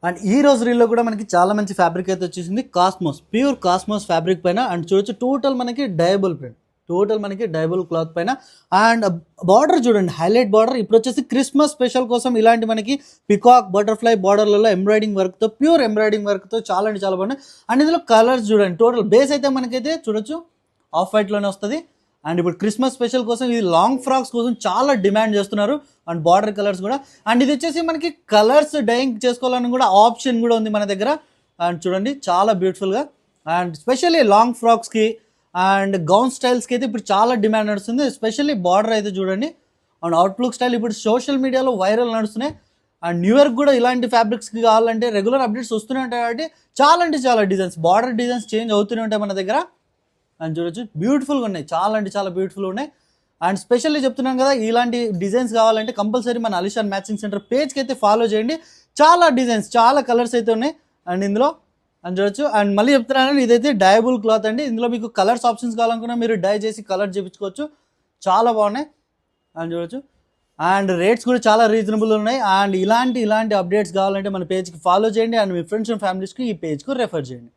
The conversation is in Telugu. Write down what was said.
అండ్ ఈ రోజు రీల్లో కూడా మనకి చాలా మంచి ఫ్యాబ్రిక్ అయితే వచ్చేసింది. కాస్మోస్, ప్యూర్ కాస్మోస్ ఫ్యాబ్రిక్ పైన. అండ్ చూడొచ్చు టోటల్ మనకి డయబుల్ ప్రింట్, టోటల్ మనకి డయబుల్ క్లాత్ పైన. అండ్ బార్డర్ చూడండి, హైలైట్ బార్డర్. ఇప్పుడు వచ్చేసి క్రిస్మస్ స్పెషల్ కోసం ఇలాంటి మనకి పికాక్ బటర్ఫ్లై బార్డర్లలో ఎంబ్రాయిడింగ్ వర్క్తో, ప్యూర్ ఎంబ్రాయిడింగ్ వర్క్తో చాలా అంటే చాలా బాగున్నాయి. అండ్ ఇందులో కలర్స్ చూడండి, టోటల్ బేస్ అయితే మనకైతే చూడొచ్చు ఆఫ్ వైట్లోనే వస్తుంది. అండ్ ఇప్పుడు క్రిస్మస్ స్పెషల్ కోసం ఇది లాంగ్ ఫ్రాక్స్ కోసం చాలా డిమాండ్ చేస్తున్నారు. అండ్ బార్డర్ కలర్స్ కూడా. అండ్ ఇది వచ్చేసి మనకి కలర్స్ డైయింగ్ చేసుకోవాలని కూడా ఆప్షన్ కూడా ఉంది మన దగ్గర. అండ్ చూడండి చాలా బ్యూటిఫుల్గా. అండ్ స్పెషల్లీ లాంగ్ ఫ్రాక్స్కి అండ్ గౌన్ స్టైల్స్కి అయితే ఇప్పుడు చాలా డిమాండ్ నడుస్తుంది. ఎస్పెషల్లీ బార్డర్ అయితే చూడండి. అండ్ అవుట్లుక్ స్టైల్ ఇప్పుడు సోషల్ మీడియాలో వైరల్ నడుస్తున్నాయి. అండ్ న్యూ ఇయర్కి కూడా ఇలాంటి ఫ్యాబ్రిక్స్కి కావాలంటే రెగ్యులర్ అప్డేట్స్ వస్తూనే ఉంటాయి కాబట్టి చాలా అంటే చాలా డిజైన్స్, బార్డర్ డిజైన్స్ చేంజ్ అవుతూనే ఉంటాయి మన దగ్గర. అని చూడొచ్చు బ్యూటిఫుల్గా ఉన్నాయి, చాలా అంటే చాలా బ్యూటిఫుల్గా ఉన్నాయి. అండ్ స్పెషల్లీ చెప్తున్నాను కదా, ఇలాంటి డిజైన్స్ కావాలంటే కంపల్సరీ మన అలిషాన్ మ్యాచింగ్ సెంటర్ పేజ్కి అయితే ఫాలో చేయండి. చాలా డిజైన్స్, చాలా కలర్స్ అయితే ఉన్నాయి అండ్ ఇందులో అని చూడొచ్చు. అండ్ మళ్ళీ చెప్తున్నాను, ఇదైతే డయబుల్ క్లాత్ అండి. ఇందులో మీకు కలర్స్ ఆప్షన్స్ కావాలనుకున్నా మీరు డై చేసి కలర్ చేయించుకోవచ్చు. చాలా బాగున్నాయి అని చూడొచ్చు. అండ్ రేట్స్ కూడా చాలా రీజనబుల్ ఉన్నాయి. అండ్ ఇలాంటి అప్డేట్స్ కావాలంటే మన పేజ్కి ఫాలో చేయండి. అండ్ మీ ఫ్రెండ్స్ అండ్ ఫ్యామిలీస్కి ఈ పేజ్కి రెఫర్ చేయండి.